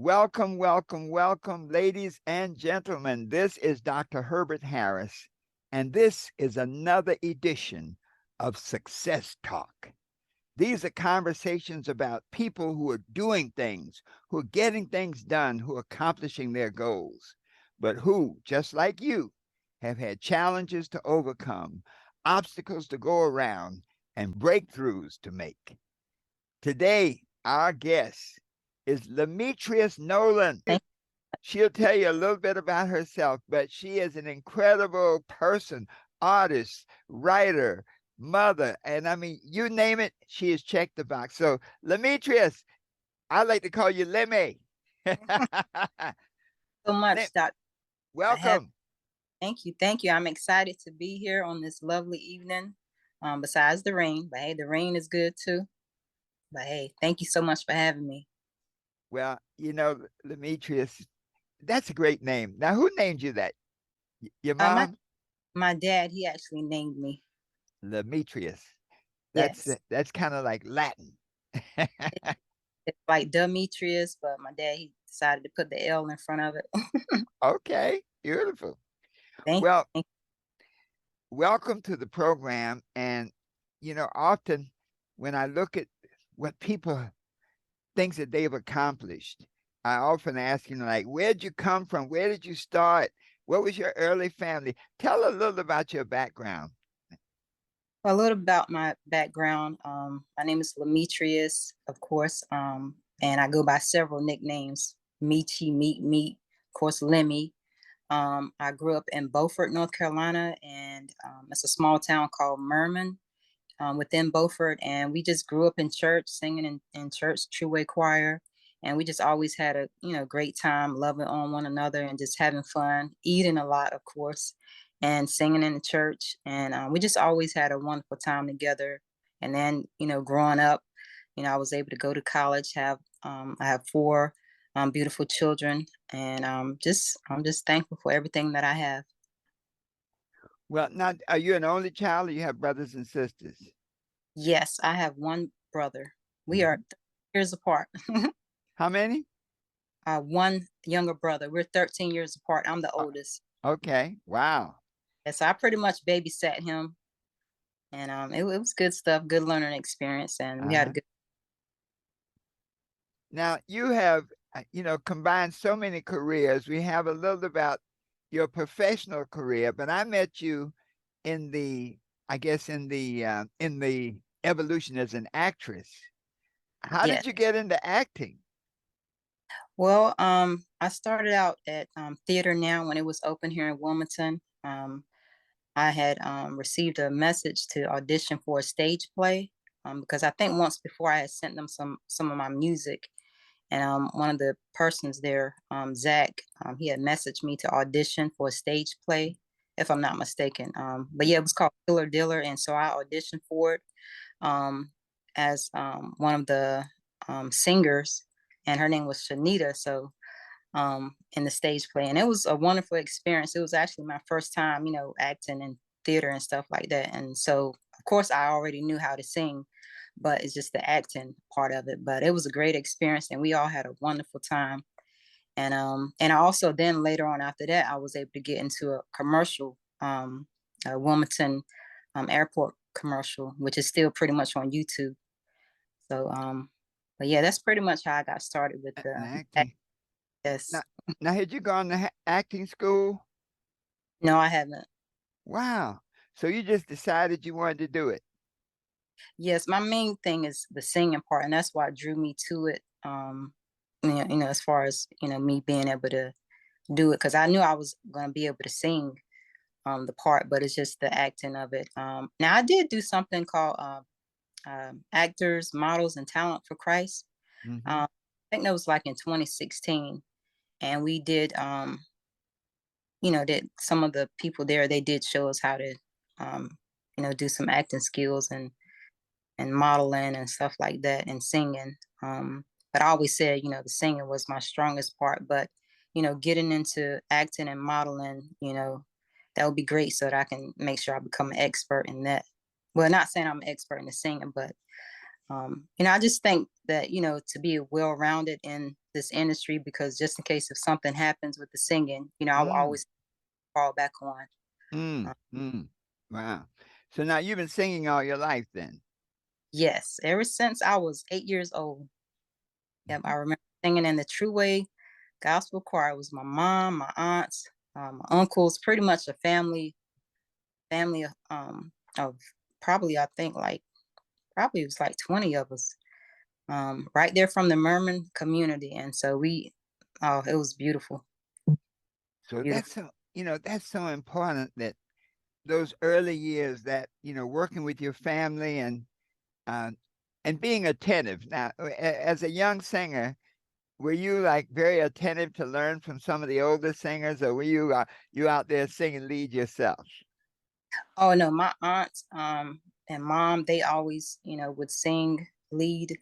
Welcome, welcome, welcome, ladies and gentlemen. This is Dr. Herbert Harris, and this is another edition of Success Talk. These are conversations about people who are doing things, who are getting things done, who are accomplishing their goals, but who, just like you, have had challenges to overcome, obstacles to go around, and breakthroughs to make. Today, our guest is Lemetrius Nolan. Thank She'll tell you a little bit about herself, but she is an incredible person, artist, writer, mother, and I mean, you name it, she has checked the box. So, Lemetrius, I like to call you Lemme. you so much, Doctor. I have Welcome. Thank you, thank you. I'm excited to be here on this lovely evening. Besides the rain, but hey, the rain is good too. But hey, thank you so much for having me. Well, Lemetrius, that's a great name. Now, who named you that? Your My mom? my dad, he actually named me. Lemetrius. That's Yes, that's kind of like Latin. it's like Demetrius, but my dad he decided to put the L in front of it. Okay, beautiful. Thank Well, you. welcome to the program. And, often when I look at what people, things that they've accomplished, I often ask, like, where'd you come from? Where did you start? What was your early family? Tell a little about your background. A little about my background. My name is Lemetrius, of course, and I go by several nicknames: Meechy, Meat, of course, Lemmy. I grew up in Beaufort, North Carolina, and it's a small town called Merriman within Beaufort. And we just grew up in church, singing in church, True Way Choir. And we just always had a great time, loving on one another and just having fun, eating a lot, of course, and singing in the church. And we just always had a wonderful time together. And then, growing up, I was able to go to college. I have four beautiful children, and I'm just thankful for everything that I have. Well, now, are you an only child or you have brothers and sisters? Yes, I have one brother. We are Mhm. years apart. How many? One younger brother. We're 13 years apart. I'm the Uh, oldest. Okay. Wow. And so I pretty much babysat him, and it was good stuff, good learning experience, and we had a Uh-huh. good. Now, you have, combined so many careers. We have a little about your professional career, but I met you in the, I guess, in the evolution as an actress. How Yeah. did you get into acting? Well, I started out at Theater Now when it was open here in Wilmington. I had received a message to audition for a stage play because I think once before I had sent them some of my music, and one of the persons there, Zach, he had messaged me to audition for a stage play, if I'm not mistaken. But yeah, it was called Killer Diller, and so I auditioned for it um, as one of the singers, and her name was Shanita. So in the stage play, and it was a wonderful experience. It was actually my first time, acting in theater and stuff like that. And so, of course, I already knew how to sing, but it's just the acting part of it. But it was a great experience, and we all had a wonderful time. And I also then later on after that, I was able to get into a commercial, a Wilmington airport commercial, which is still pretty much on YouTube. So, but yeah, that's pretty much how I got started with And the acting. Now, yes. now, had you gone to acting school? No, I haven't. Wow. So you just decided you wanted to do it. Yes, my main thing is the singing part, and that's what drew me to it. As far as me being able to do it, because I knew I was going to be able to sing the part, but it's just the acting of it. Now I did do something called Actors, Models, and Talent for Christ. Hmm. I think that was like in 2016, and we did that some of the people there they did show us how to do some acting skills and modeling and stuff like that and singing. But I always said, the singing was my strongest part. But, getting into acting and modeling, that would be great so that I can make sure I become an expert in that. Well, not saying I'm an expert in the singing, but, I just think that, to be well rounded in this industry because just in case if something happens with the singing, I will Mm, always fall back on. mm, Uh, mm. Wow. So now you've been singing all your life then? yes, ever since I was 8 years old. Yep, I Mhm. remember singing in the True Way Gospel Choir. It was my mom, my aunts, my uncles, pretty much a family of probably I think like probably it was like 20 of us. Right there from the Merman community. And so it was beautiful, So that's beautiful. so, that's so important that those early years that, working with your family uh, and being attentive. Now, as a young singer, were you like very attentive to learn from some of the older singers, or were you out there singing lead yourself? Oh no, my aunts and mom, they always, would sing lead,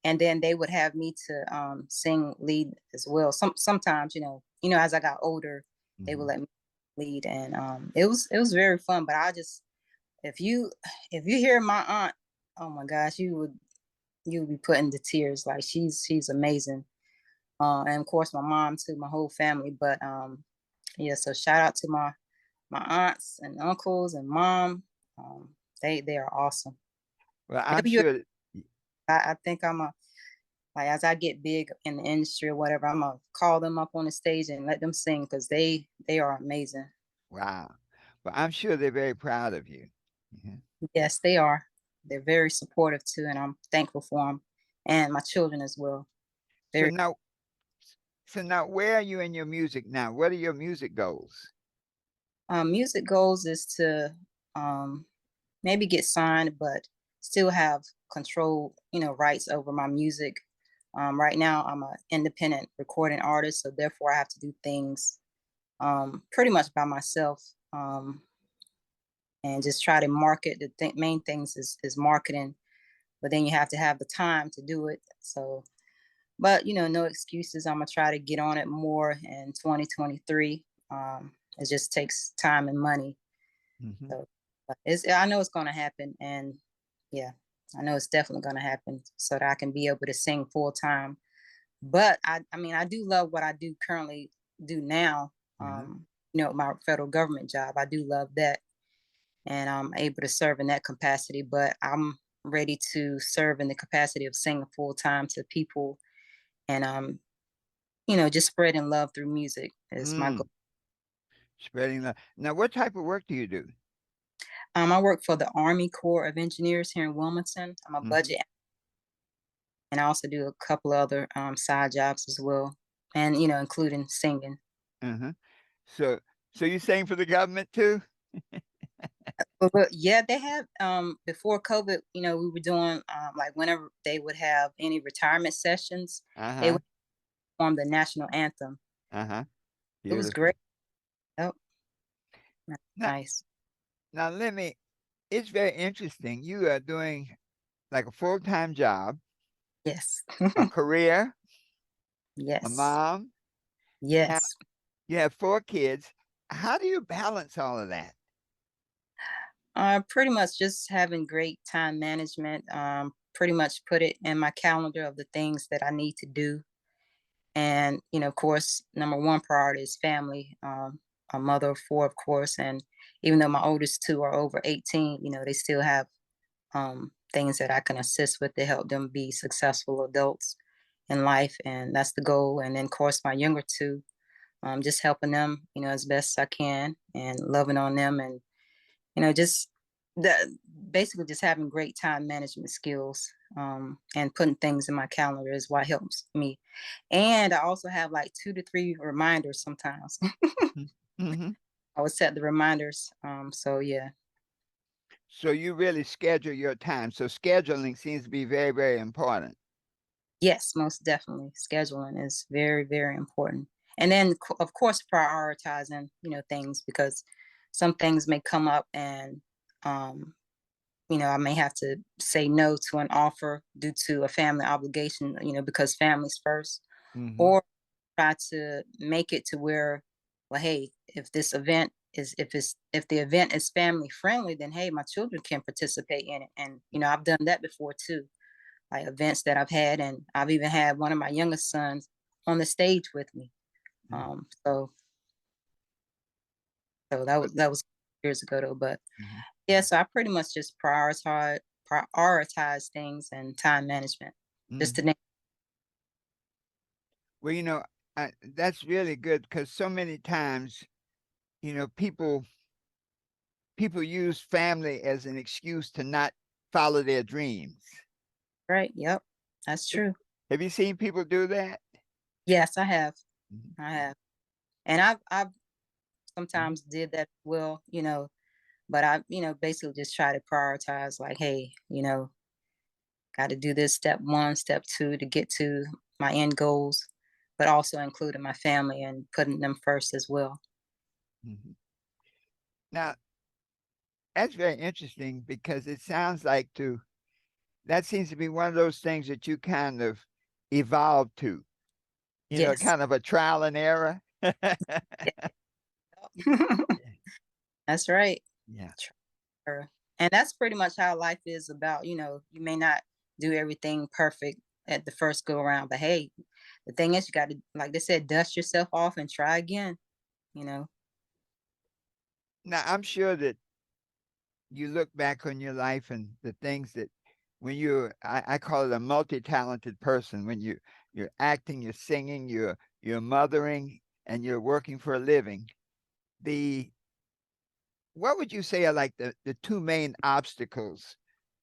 and then they would have me to sing lead as well. Sometimes, as I got older, they would Hmm. let me lead, and it was very fun. But if you if you hear my aunt, oh my gosh, you would be put into tears. Like she's amazing. And of course my mom too, my whole family. But yeah, so shout out to my aunts and uncles and mom. Um, they are awesome. Well, I'm Whenever you, sure. I think I'm a like as I get big in the industry or whatever, I'm gonna call them up on the stage and let them sing because they are amazing. Wow. Well, I'm sure they're very proud of you. Mhm. Yes, they are. They're very supportive too, and I'm thankful for them and my children as well. So Very now, so now, where are you in your music now? What are your music goals? music goals is to um, maybe get signed, but still have control, rights over my music. Right now, I'm an independent recording artist, so therefore I have to do things pretty much by myself, and just try to market. The main things is marketing, but then you have to have the time to do it. So, but no excuses. I'm gonna try to get on it more in 2023. It just takes time and money. Hmm. So, but I know it's gonna happen, and yeah, I know it's definitely gonna happen, so that I can be able to sing full time. But I mean, I do love what I do currently do now. Uh-huh. My federal government job, I do love that, and I'm able to serve in that capacity. But I'm ready to serve in the capacity of singing full time to people, and just spreading love through music is my goal. Mm, spreading the. Now, what type of work do you do? I work for the Army Corps of Engineers here in Wilmington. I'm a Hmm. budget, and I also do a couple of other side jobs as well, and including singing. Uh-huh. So, so you sing for the government too? But yeah, they have before COVID, we were doing like whenever they would have any retirement sessions, they Uh-huh. would perform the national anthem. Uh-huh. It was Beautiful. great. Oh, Now, nice. now let me. It's very interesting. You are doing like a full-time job, Yes. a career, a Yes. mom. Now Yes. you have 4 kids. How do you balance all of that? Pretty much just having great time management. Pretty much put it in my calendar of the things that I need to do. And, of course, number one priority is family. A mother of four, of course. And even though my oldest two are over 18, they still have things that I can assist with to help them be successful adults in life. And that's the goal. And then, of course, my younger two, just helping them, as best I can and loving on them, and just the basically just having great time management skills, and putting things in my calendar is what helps me. And I also have like 2 to 3 reminders sometimes. Mm-hmm. I would set the reminders. So yeah. So you really schedule your time. So scheduling seems to be very, very important. Yes, most definitely. Scheduling is very, very important. And then, of course, prioritizing, things because some things may come up, and, I may have to say no to an offer due to a family obligation, because family's first, Mm-hmm. or try to make it to where, well, hey, if the event is family friendly, then hey, my children can participate in it. And, I've done that before too, like events that I've had. And I've even had one of my youngest sons. on the stage with me. Mhm. So that was years ago though. But Mhm. yeah, so I pretty much just prioritize things and time management. Just to Mhm. name. Well, that's really good because so many times, people use family as an excuse to not follow their dreams. Right. Yep. That's Have true. have you seen people do that? Yes, I have. Mhm. I have. And I've Mhm. sometimes did that well, but I, basically just try to prioritize like, hey, got to do this step one, step two to get to my end goals, but also including my family and putting them first as well. Mhm. Now, that's very interesting because it sounds like that seems to be one of those things that you kind of evolved to, Yes. kind of a trial and error. That's right. Yeah. Sure. And that's pretty much how life is about. You may not do everything perfect at the first go around, but hey, the thing is, you got to, like they said, dust yourself off and try again. You know. Now, I'm sure that you look back on your life and the things that when I call it a multi-talented person, when you're acting, you're singing, you're mothering, and you're working for a living. The What would you say are like the two main obstacles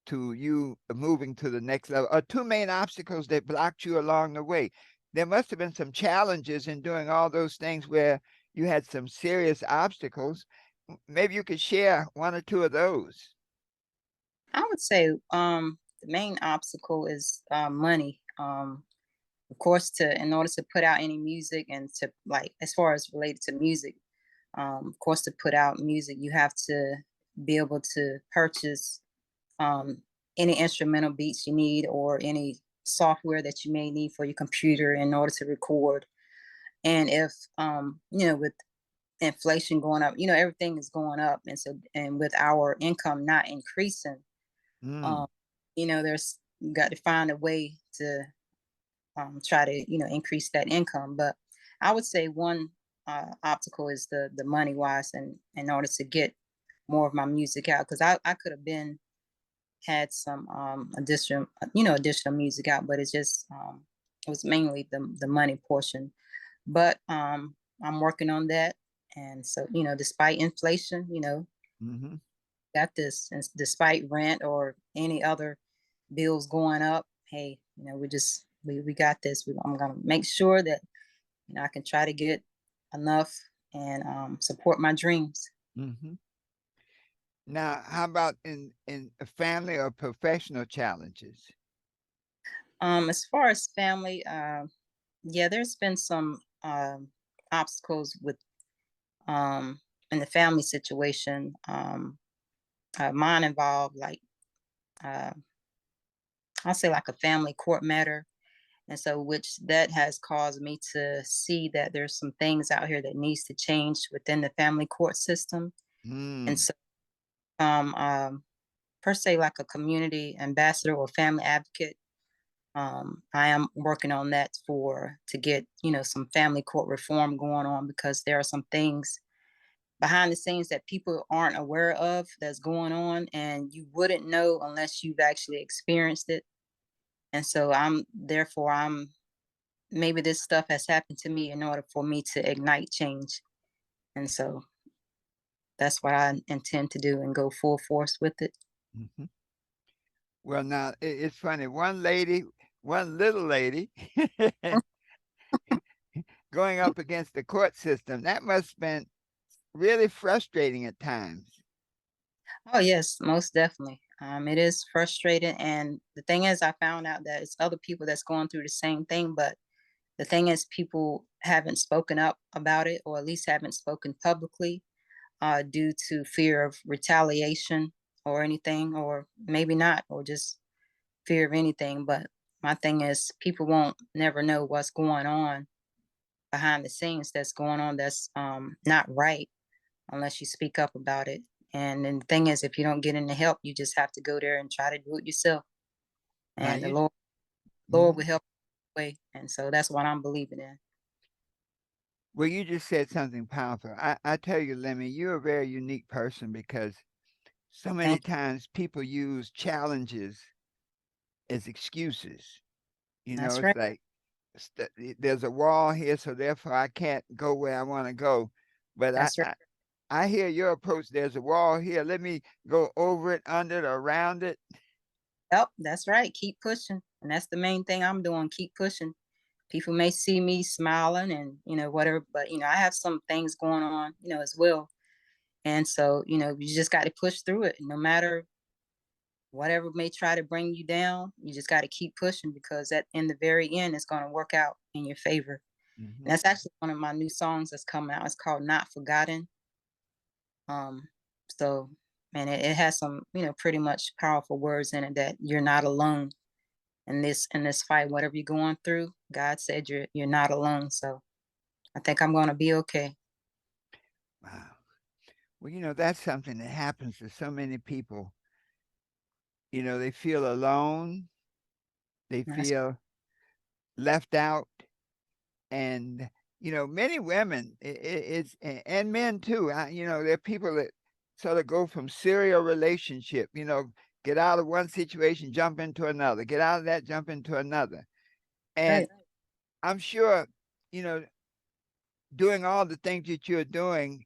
to you moving to the next level, or two main obstacles that blocked you along the way? There must have been some challenges in doing all those things where you had some serious obstacles. Maybe you could share one or two of those. I would say the main obstacle is money. Of course, to in order to put out any music and to like as far as related to music, of course, to put out music, you have to be able to purchase um, any instrumental beats you need or any software that you may need for your computer in order to record. And if with inflation going up, everything is going up, and so and with our income not increasing, Mm, um, there's got to find a way to try to increase that income. But I would say one obstacle is the money wise, and in order to get more of my music out, because I could have been had some additional music out, but it was mainly the money portion. But I'm working on that, and so despite inflation, mhm, got this, and despite rent or any other bills going up, hey, we got this. I'm gonna make sure that I can try to get enough and support my dreams. mhm. Now, how about in a family or professional challenges? As far as family, yeah, there's been some obstacles with um, in the family situation. Mine involved like uh, I'll say like a family court matter, and so which that has caused me to see that there's some things out here that needs to change within the family court system. And Mm, so per se like a community ambassador or family advocate, I am working on that for to get some family court reform going on, because there are some things behind the scenes that people aren't aware of that's going on, and you wouldn't know unless you've actually experienced it. And so I'm maybe this stuff has happened to me in order for me to ignite change. And so that's what I intend to do and go full force with it. mhm. Well, now it's funny. One little lady, going up against the court system. That must have been really frustrating at times. Oh yes, most definitely. It is frustrating, and the thing is, I found out that it's other people that's going through the same thing. But the thing is, people haven't spoken up about it, or at least haven't spoken publicly, due to fear of retaliation or anything, or maybe not, or just fear of anything. But my thing is, people won't never know what's going on behind the scenes that's going on that's not right unless you speak up about it. And then the thing is, if you don't get any help, you just have to go there and try to do it yourself. Now And the you, Lord mhm. will help. way. And so that's what I'm believing in. Well, you just said something powerful. I tell you, Lemmy, you're a very unique person because so many Thank you. times people use challenges as excuses. You know, That's it's right. like there's a wall here, so therefore I can't go where I want to go. But That's right. I hear your approach. There's a wall here. Let me go over it, under it, around it. Yep, that's right. Keep pushing. And that's the main thing I'm doing. Keep pushing. People may see me smiling and, whatever, but, I have some things going on, as well. And so, you just got to push through it. No matter whatever may try to bring you down, you just got to keep pushing because in the very end, it's going to work out in your favor. And Hmm. that's actually one of my new songs that's coming out. It's called Not Forgotten. Um, so, and it has some, pretty much powerful words in it that you're not alone in this fight, whatever you're going through. God said you're not alone. So I think I'm going to be okay. Wow. Well, that's something that happens to so many people. They feel alone, they That's feel left out, and many women it's and men too. There are people that sort of go from serial relationship. Get out of one situation, jump into another. Get out of that, jump into another. And right. I'm sure, you know, doing all the things that you're doing,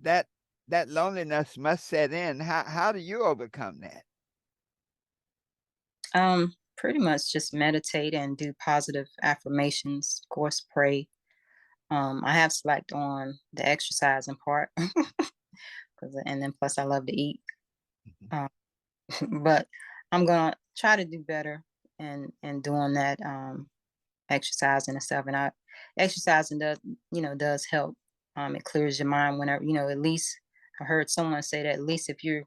that that loneliness must set in. How do you overcome that? Pretty much just meditate and do positive affirmations. Of course, pray. I have select on the exercising part, and then plus I love to eat. Mhm. Um, but I'm gonna try to do better and doing that exercising and stuff. And exercising does help. It clears your mind whenever at least I heard someone say that at least if you're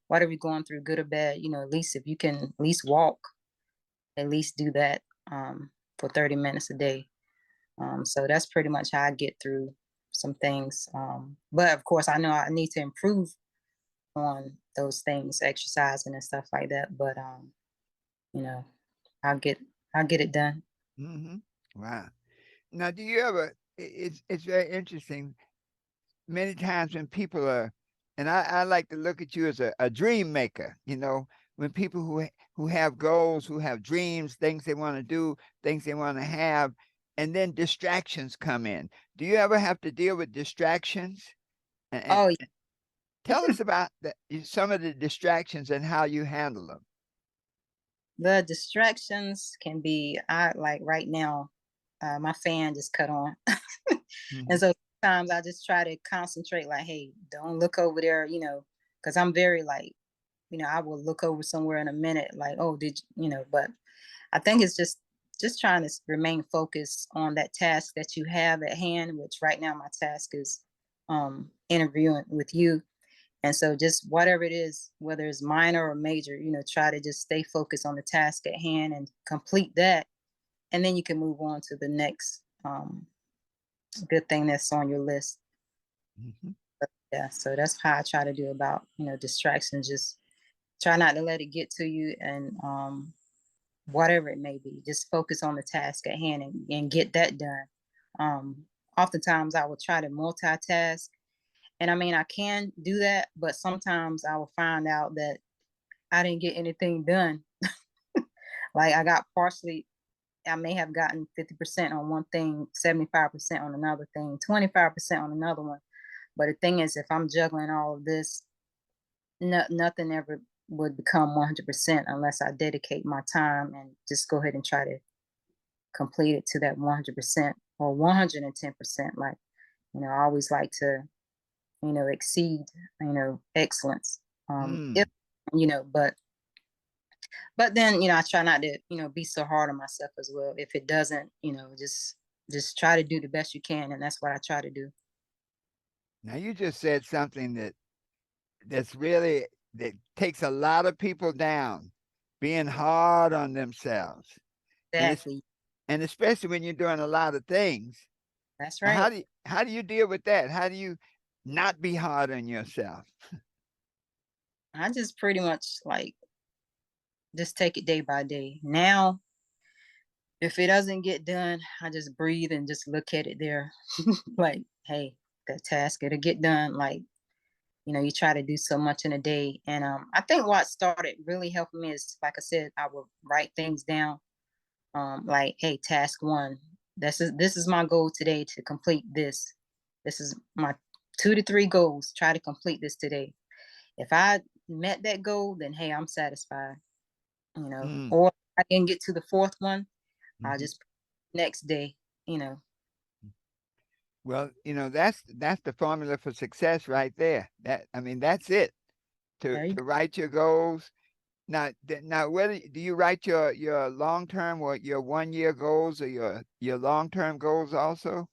whatever you're going through, good or bad, at least if you can at least walk, at least do that for 30 minutes a day. So that's pretty much how I get through some things. But of course, I know I need to improve on those things, exercising and stuff like that. But you know, I'll get I'll get it done. Mhm. Wow. Now, do you ever? It's very interesting. Many times when people are, and I like to look at you as a dream maker. When people who have goals, who have dreams, things they want to do, things they want to have, and then distractions come in. Do you ever have to deal with distractions? And Oh, tell us about some of the distractions and how you handle them. the distractions can be I like right now, my fan just cut on. And Mhm. so sometimes I just try to concentrate, like, hey, don't look over there, because I'm very like, I will look over somewhere in a minute, like, oh, did but I think it's just trying to remain focused on that task that you have at hand, which right now my task is interviewing with you. And so just whatever it is, whether it's minor or major, try to just stay focused on the task at hand and complete that. And then you can move on to the next good thing that's on your list. Mhm. Yeah. So that's how I try to do about, distractions. Just try not to let it get to you and whatever it may be, just focus on the task at hand and get that done. Oftentimes I will try to multitask. And I mean, I can do that, but sometimes I will find out that I didn't get anything done. Like I may have gotten 50% on one thing, 75% on another thing, 25% on another one. But the thing is, if I'm juggling all of this, nothing ever would become 100% unless I dedicate my time and just go ahead and try to complete it to that 100% or 110%. Like, I always like to, exceed, excellence. If, Mm. but then, I try not to, be so hard on myself as well. If it doesn't, just try to do the best you can. And that's what I try to do. Now you just said something that's really that takes a lot of people down, being hard on themselves, and it's Exactly. and especially when you're doing a lot of things. That's Now, right. how do you deal with that? How do you not be hard on yourself? I just pretty much like just take it day by day. Now, If it doesn't get done, I just breathe and just look at it there. Like, hey, the task, it'll get done. Like, you try to do so much in a day. And I think what started really helping me is, like I said, I would write things down. Like, hey, task one, this is my goal today to complete this. This is my 2 to 3 goals. Try to complete this today. If I met that goal, then hey, I'm satisfied. Mm. Or I can get to the fourth one. I'll Mhm. just next day. You know, Well, that's the formula for success right there. I mean, that's it. To there you to go. write your goals. Now, whether do you write your long term or your 1 year goals or your long term goals also?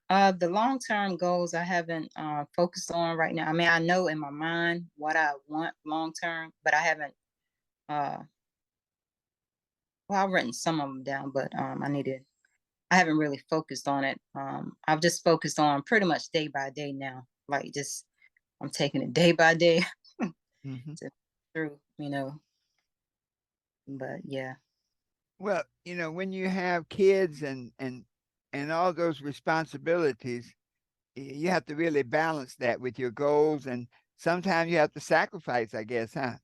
The long term goals I haven't focused on right now. I mean, I know in my mind what I want long term, but I haven't. Uh, well, I've written some of them down, but I need to. I haven't really focused on it. I've just focused on pretty much day by day now. Like, just I'm taking it day by day Hmm. to through. But yeah, Well, when you have kids and all those responsibilities, you have to really balance that with your goals, and sometimes you have to sacrifice, I guess, huh?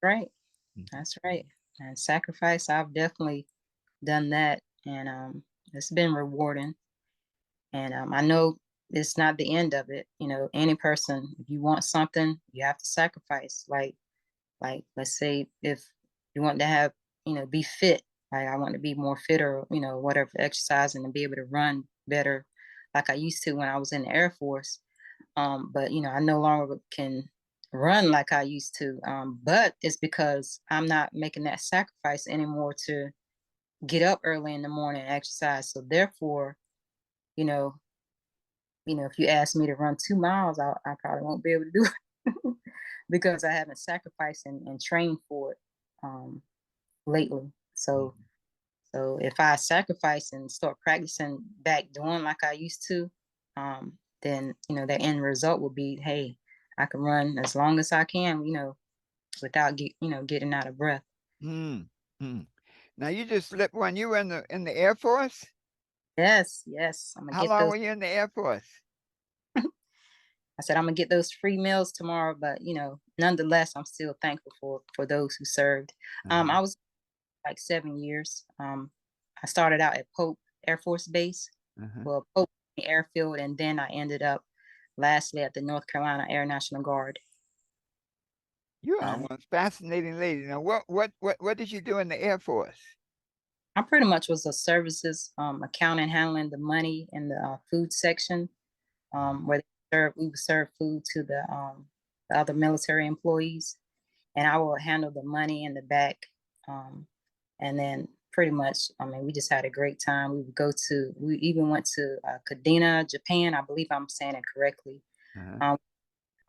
right. Mhm. That's right. And sacrifice, I've definitely done that, and it's been rewarding. And I know it's not the end of it. Any person, if you want something, you have to sacrifice. Like let's say if you want to have, be fit. Like I want to be more fit, or whatever, exercise and to be able to run better, like I used to when I was in the Air Force. But I no longer can run like I used to. But it's because I'm not making that sacrifice anymore to get up early in the morning and exercise. So therefore, you know, if you ask me to run 2 miles, I probably won't be able to do it because I haven't sacrificed and trained for it lately. So, Mhm. so if I sacrifice and start practicing back doing like I used to, then the end result will be, hey, I can run as long as I can, without getting out of breath. Mm, mm. Now you just slipped one. You were in the Air Force? Yes, yes, I'm gonna How get long those. were you in the Air Force? I said I'm gonna get those free meals tomorrow, but nonetheless, I'm still thankful for those who served. Uh-huh, I was like 7 years. I started out at Pope Air Force Base, uh-huh. well, Pope Airfield, and then I ended up lastly at the North Carolina Air National Guard. You are Um, one fascinating lady. Now, what did you do in the Air Force? I pretty much was a services accountant, handling the money in the food section, where we would serve food to the other military employees, and I will handle the money in the back. Um, and then pretty much, I mean, we just had a great time. We even went to Kadena, Japan. I believe I'm saying it correctly. Uh-huh. Um,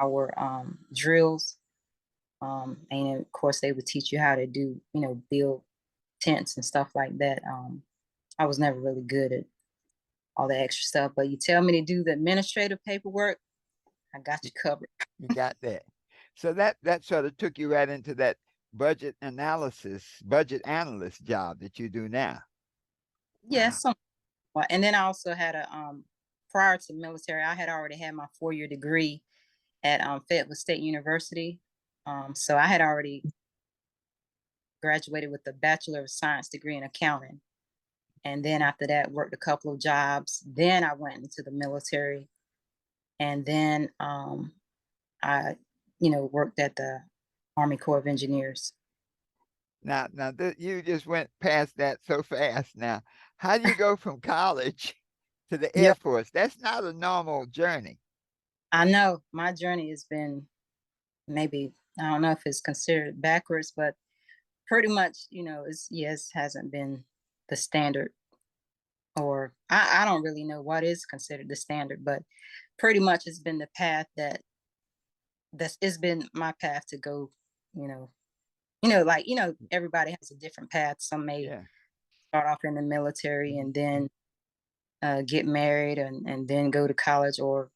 our drills, and of course, they would teach you how to do, build tents and stuff like that. I was never really good at all the extra stuff, but you tell me to do the administrative paperwork, I got You, you covered. you got that. So that sort of took you right into that budget analyst job that you do now. Wow. Yes, and then I also had prior to military, I had already had my 4 year degree at Fayetteville State University. So I had already graduated with a Bachelor of Science degree in accounting. And then after that, worked a couple of jobs. Then I went into the military. And then I, worked at the Army Corps of Engineers. Now, you just went past that so fast. Now, how do you go from college to the Air Yep. Force? That's not a normal journey. I know my journey has been, maybe, I don't know if it's considered backwards, but pretty much, yes, hasn't been the standard, or I don't really know what is considered the standard, but pretty much it's been the path that's it's been my path to go, you know, like, everybody has a different path. Some may Yeah. start off in the military Mhm. and then get married and then go to college, or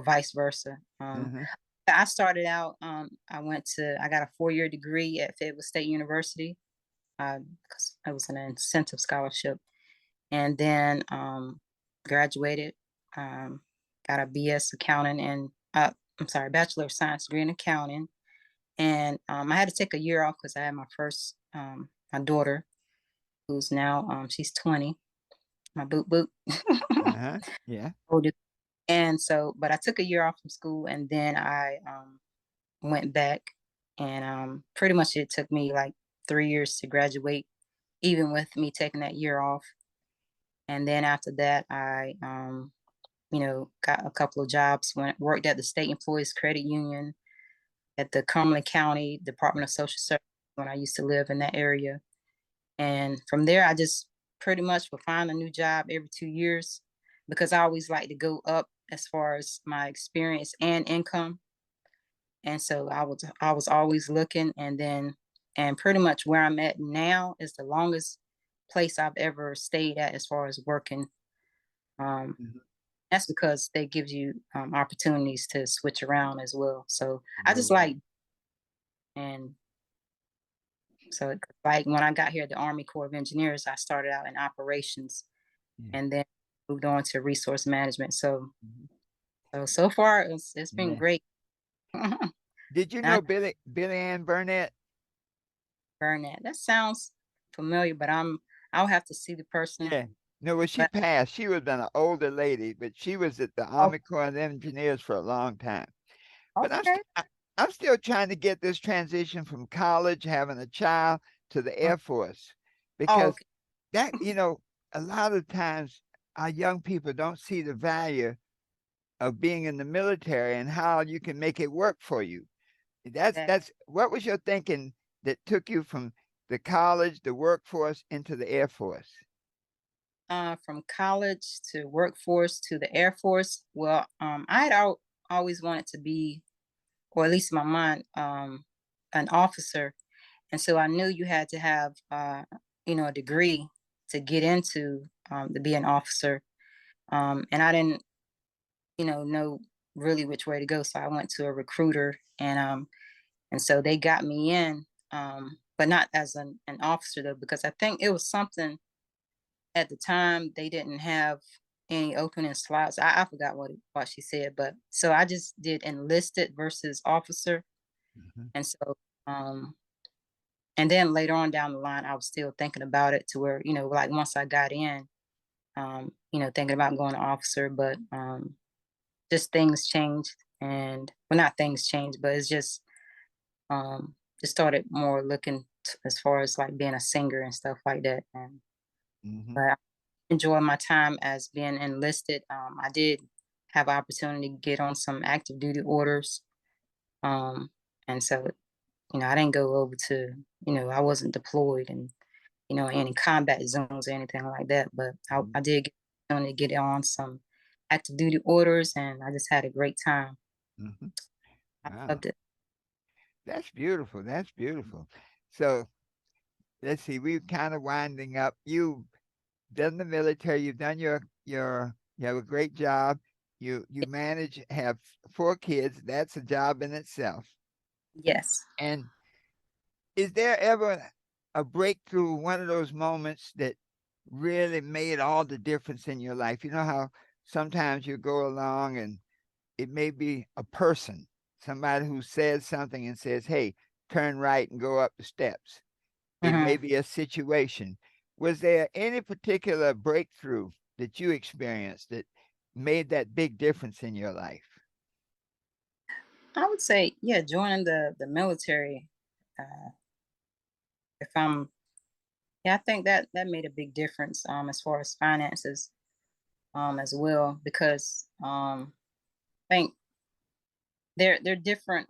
vice versa. Uh-huh. I started out, I got a 4 year degree at Fayetteville State University. 'cause it was an incentive scholarship, and then graduated, got a BS accounting and I'm sorry, Bachelor of Science degree in accounting. And I had to take a year off because I had my first my daughter, who's now she's 20, my boot boot. Uh-huh. Yeah. Oldest. And so, but I took a year off from school, and then I went back, and pretty much it took me like 3 years to graduate, even with me taking that year off. And then after that, I got a couple of jobs. Worked at the State Employees Credit Union, at the Cumberland County Department of Social Service when I used to live in that area. And from there, I just pretty much would find a new job every 2 years because I always like to go up as far as my experience and income. And so I was always looking, and pretty much where I'm at now is the longest place I've ever stayed at as far as working. Um, Mhm. that's because they give you opportunities to switch around as well. So I just Right. like, and so like when I got here at the Army Corps of Engineers, I started out in operations Yeah. and then moved on to resource management. So Mhm. so far it's been Yeah. great. Did you I know Billy Ann Burnett? burn that. That sounds familiar, but I'll have to see the person. Yeah. No, well, she But passed. She was an older lady, but she was at the oh, Army Corps of Engineers for a long time. But okay. I'm still trying to get this transition from college, having a child, to the Mm. Air Force, Oh, because okay. that, a lot of times our young people don't see the value of being in the military and how you can make it work for you. That That's what was your thinking that took you from the college, the workforce into the Air Force? from college to workforce to the Air Force. Well, I had always wanted to be, or at least in my mind, an officer. And so I knew you had to have, a degree to get into to be an officer. And I didn't, know really which way to go. So I went to a recruiter, and so they got me in, but not as an officer though, because I think it was something at the time they didn't have any opening slots. I forgot what she said, but so I just did enlisted versus officer, Mhm, and so um and then later on down the line, I was still thinking about it to where, like once I got in, thinking about going to officer, but just things changed, and well, not things changed, but it's just started more looking as far as like being a singer and stuff like that. And mhm, but I enjoy my time as being enlisted. I did have opportunity to get on some active duty orders, um, and so I didn't go over to, I wasn't deployed and any combat zones or anything like that. But mhm, I did get the opportunity to get on some active duty orders, and I just had a great time. mhm. I Wow, loved it. that's beautiful. That's beautiful. So let's see, we're kind of winding up. You've done the military. You've done you have a great job. You manage have 4 kids. That's a job in itself. Yes. And is there ever a breakthrough, one of those moments that really made all the difference in your life? You know how sometimes you go along and it may be a person, somebody who says something and says, "Hey, turn right and go up the steps." It may Hmm. be a situation. Was there any particular breakthrough that you experienced that made that big difference in your life? I would say, yeah, joining the military. Uh, if I'm, yeah, I think that made a big difference as far as finances as well, because I think there are different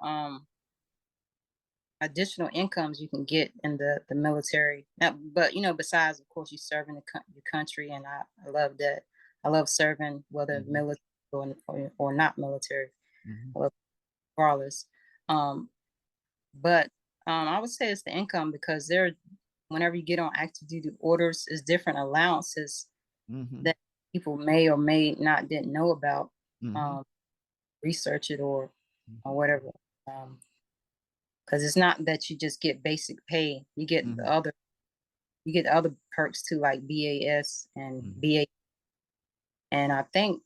additional incomes you can get in the military. Now, but besides, of course, you serving your country, and I love that. I love serving, whether Mhm, military or not military, mhm, I love regardless. Um, but I would say it's the income because whenever you get on active duty orders, is different allowances mhm, that people may or may not didn't know about. mhm, Um, Research it or mhm, whatever. Because it's not that you just get basic pay; you get the mhm, other. you get other perks too, like BAS and Mhm. BA. And I think,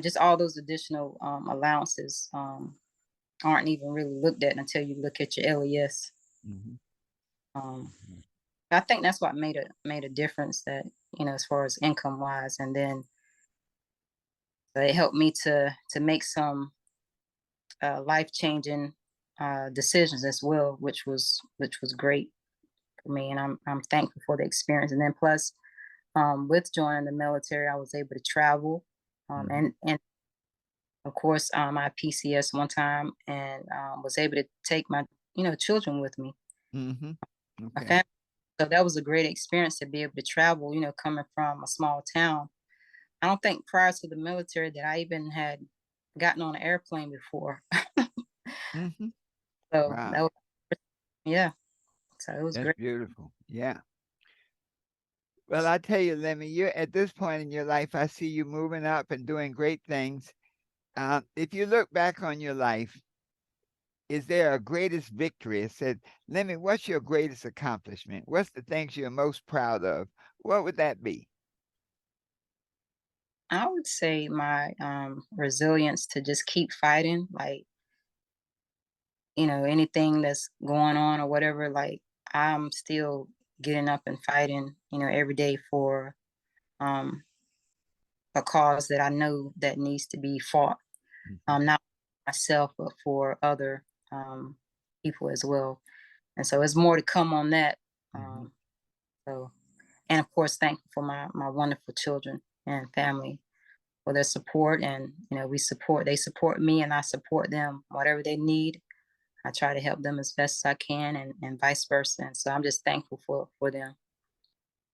just all those additional allowances aren't even really looked at until you look at your LES. Mhm. Um, Mhm. I think that's what made a difference, that, as far as income wise. And then it helped me to make some life changing decisions as well, which was great for me, and I'm thankful for the experience. And then plus, with joining the military, I was able to travel, Mhm. and of course, I had PCS one time, and was able to take my children with me, Mhm. my Okay. family. So that was a great experience to be able to travel. Coming from a small town, I don't think prior to the military that I even had gotten on an airplane before. Mhm. So that Wow. was, yeah. So it was That's great. beautiful. Yeah. Well, I tell you, Lemmy, you're at this point in your life, I see you moving up and doing great things. If you look back on your life, is there a greatest victory? It said, Lemmy, what's your greatest accomplishment? What's the things you're most proud of? What would that be? I would say my resilience to just keep fighting, like, anything that's going on or whatever, like, I'm still getting up and fighting, every day for um a cause that I know that needs to be fought. Mhm. Not myself, but for other um people as well. And so it's more to come on that. Mhm. Um so, and of course, thankful for my wonderful children and family for their support. And they support me, and I support them. Whatever they need, I try to help them as best as I can, and vice versa. And so I'm just thankful for them.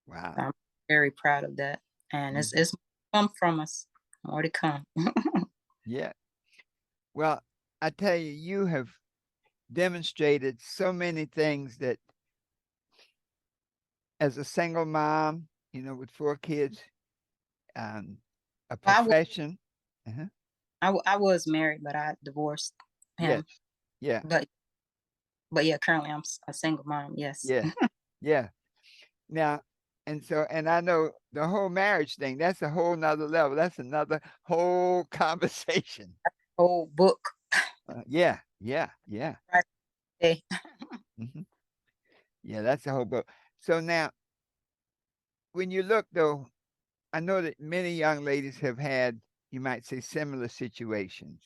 Wow. So I'm very proud of that. And it's Mhm. it's come from us, more to come. Yeah. Well, I tell you, you have demonstrated so many things that as a single mom, with 4 kids, um, a I was profession. Uh-huh. I was married, but I divorced Yes. him. Yeah. But yeah, currently I'm a single mom. Yes. Yeah. Yeah. Now, and I know the whole marriage thing, that's a whole nother level. That's another whole conversation. Whole book. Yeah. Yeah. Yeah. Right there. Hmm. Yeah. That's the whole book. So now, when you look, though, I know that many young ladies have had, you might say, similar situations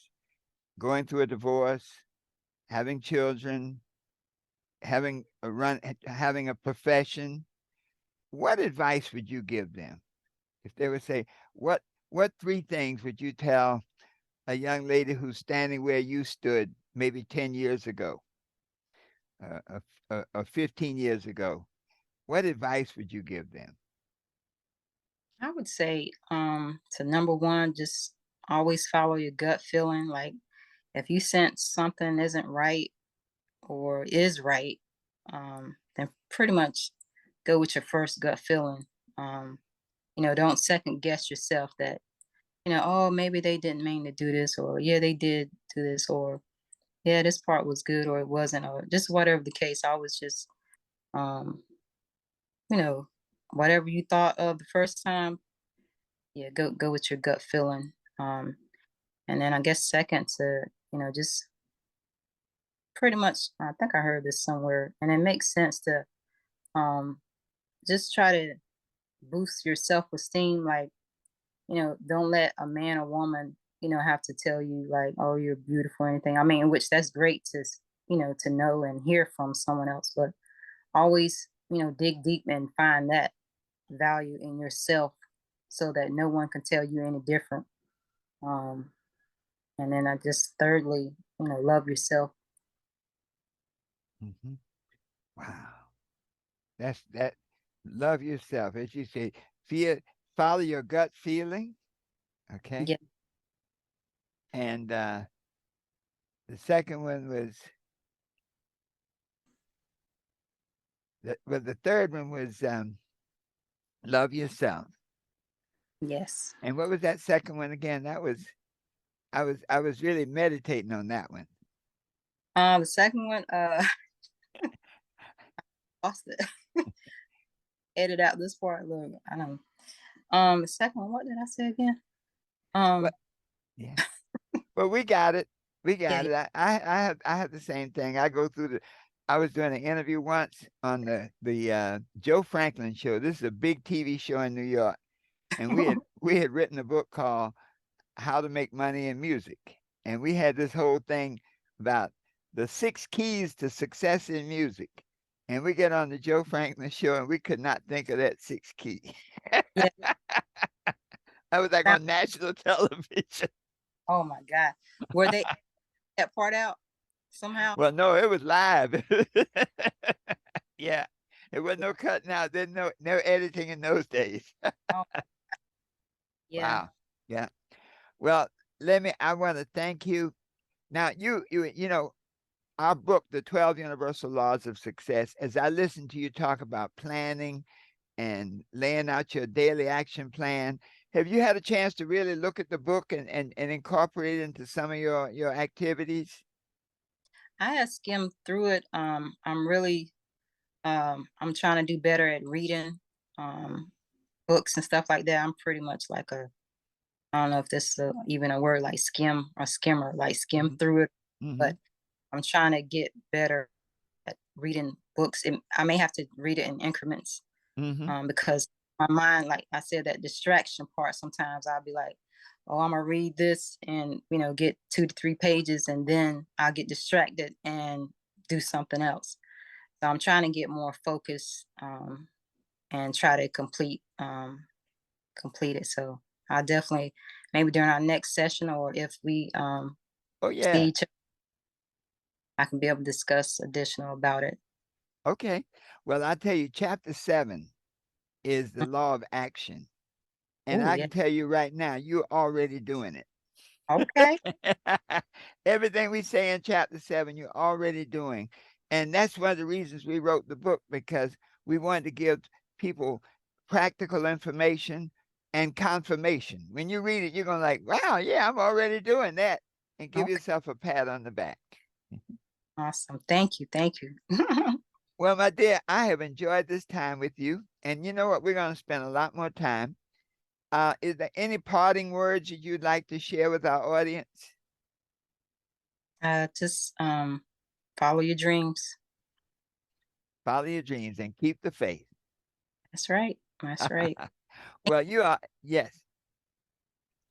going through a divorce, having children, having a profession. What advice would you give them if they would say, what 3 things would you tell a young lady who's standing where you stood maybe 10 years ago, or 15 years ago? What advice would you give them? I would say, to number one, just always follow your gut feeling. Like, if you sense something isn't right or is right, then pretty much go with your first gut feeling. Um, don't second guess yourself that, oh, maybe they didn't mean to do this, or yeah, they did do this, or yeah, this part was good or it wasn't, or just whatever the case. I was just, um, you know, whatever you thought of the first time, yeah, go with your gut feeling. And then I guess second to, just pretty much, I think I heard this somewhere, and it makes sense to um just try to boost your self-esteem. Like, don't let a man or woman, have to tell you like, oh, you're beautiful or anything. I mean, which that's great to, to know and hear from someone else, but always, dig deep and find that value in yourself so that no one can tell you any different. Um, and then I just thirdly, love yourself. Hmm. Wow. That's that. Love yourself. As you say, feel, follow your gut feeling. Okay. Yeah. And the second one was, the third one was love yourself. Yes. And what was that second one again? That was I was really meditating on that one. The second one, lost it. edit out this part. Look, I don't. The second one, what did I say again? But Um, yeah, but we got it. We yeah, got it. I have the same thing. I go through the. I was doing an interview once on the Joe Franklin show. This is a big TV show in New York, and we had written a book called How to Make Money in Music, and we had this whole thing about the 6 keys to success in music. And we get on the Joe Franklin show, and we could not think of that 6 key. yeah. I was like Sound, on national television. oh my God, were they that part out somehow? Well, no, it was live. Yeah, it was no cutting out. There's no editing in those days. Oh, yeah. Wow. Yeah. Well, I want to thank you. Now, our book, The 12 Universal Laws of Success, as I listen to you talk about planning and laying out your daily action plan, have you had a chance to really look at the book and incorporate it into some of your activities? I had skimmed through it. I'm really, I'm trying to do better at reading, um, books and stuff like that. I'm pretty much like a, I don't know if this is even a word, like skim or skimmer, like skim Hmm. through it, Hmm. but I'm trying to get better at reading books. And I may have to read it in increments, Hmm. because my mind, like I said, that distraction part, sometimes I'll be like, oh, I'm gonna read this and get 2 to 3 pages, and then I'll get distracted and do something else. So I'm trying to get more focused, and try to complete it. So I'll definitely, maybe during our next session, or if we Oh, see yeah. each other, I can be able to discuss additional about it. Okay. Well, I tell you, chapter 7 is the law of action. And Oh I yeah. can tell you right now, you're already doing it. Okay. Everything we say in chapter 7, you're already doing. And that's one of the reasons we wrote the book, because we wanted to give people practical information and confirmation. When you read it, you're going to like, wow, yeah, I'm already doing that. And give Okay. yourself a pat on the back. Awesome. Thank you. Thank you. Well, my dear, I have enjoyed this time with you. And you know what? We're going to spend a lot more time. Is there any parting words that you'd like to share with our audience? Just follow your dreams. Follow your dreams and keep the faith. That's right. That's right. Well, you are, yes.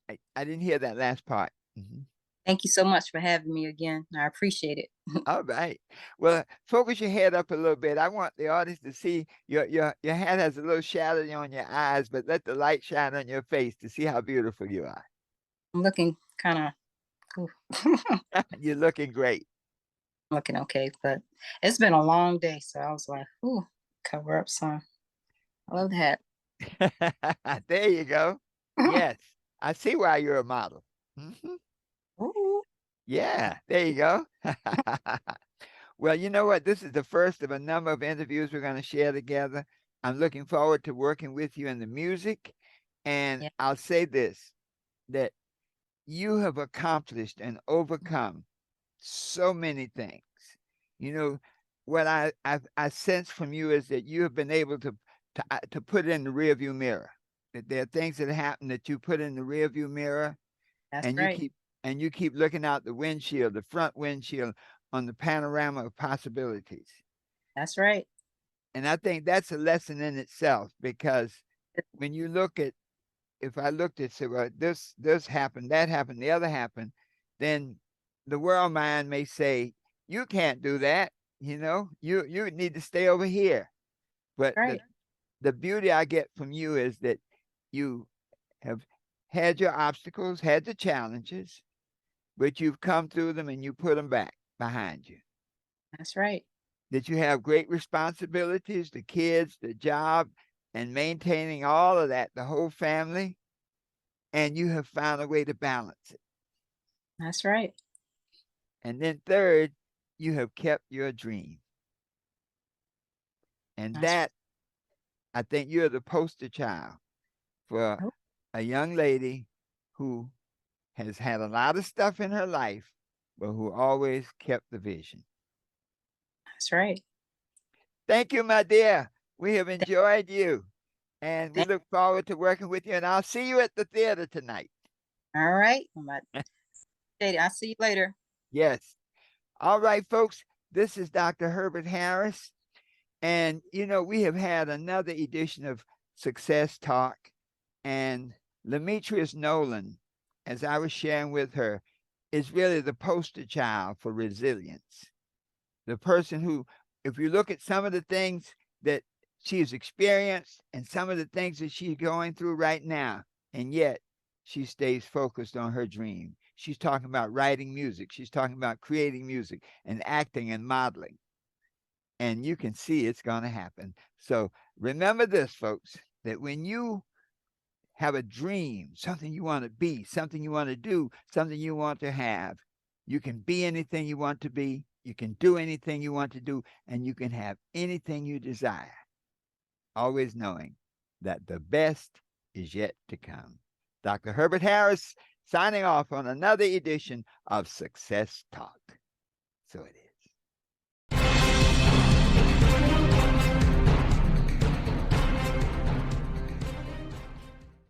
I didn't hear that last part. Mhm. Thank you so much for having me again. I appreciate it. All right. Well, focus your head up a little bit. I want the audience to see your head has a little shadow on your eyes, but let the light shine on your face to see how beautiful you are. I'm looking kind of You're looking great. looking okay, but it's been a long day, so I was like, ooh, cover up some. I love that. There you go. Yes, I see why you're a model. Mhm. Ooh, Yeah, there you go. Well, you know what? This is the first of a number of interviews we're going to share together. I'm looking forward to working with you in the music. And yeah, I'll say this, that you have accomplished and overcome so many things. You know, what I sense from you is that you have been able to put it in the rearview mirror. That there are things that happen that you put in the rearview mirror, that's and you right. keep looking out the windshield, the front windshield, on the panorama of possibilities. That's right. And I think that's a lesson in itself, because when you look at, if I looked at, say, well, this happened, that happened, the other happened, then the world mind may say, you can't do that. You need to stay over here. But Right. the beauty I get from you is that you have had your obstacles, had the challenges, but you've come through them and you put them back behind you. That's right. That you have great responsibilities, the kids, the job, and maintaining all of that, the whole family, and you have found a way to balance it. That's right. And then third, you have kept your dream. And That's that, I think you're the poster child for oh, a young lady who has had a lot of stuff in her life, but who always kept the vision. that's right. Thank you, my dear. We have enjoyed you, and we Thank- look forward to working with you. And I'll see you at the theater tonight. All right. I'll see you later. Yes. All right, folks. This is Dr. Herbert Harris. And, we have had another edition of Success Talk. And Lemetrius Nolan, as I was sharing with her, is really the poster child for resilience. The person who, if you look at some of the things that she's experienced and some of the things that she's going through right now, and yet she stays focused on her dream. She's talking about writing music. She's talking about creating music and acting and modeling. And you can see it's going to happen. So remember this, folks, that when you have a dream, something you want to be, something you want to do, something you want to have, you can be anything you want to be, you can do anything you want to do, and you can have anything you desire. Always knowing that the best is yet to come. Dr. Herbert Harris signing off on another edition of Success Talk. So it is.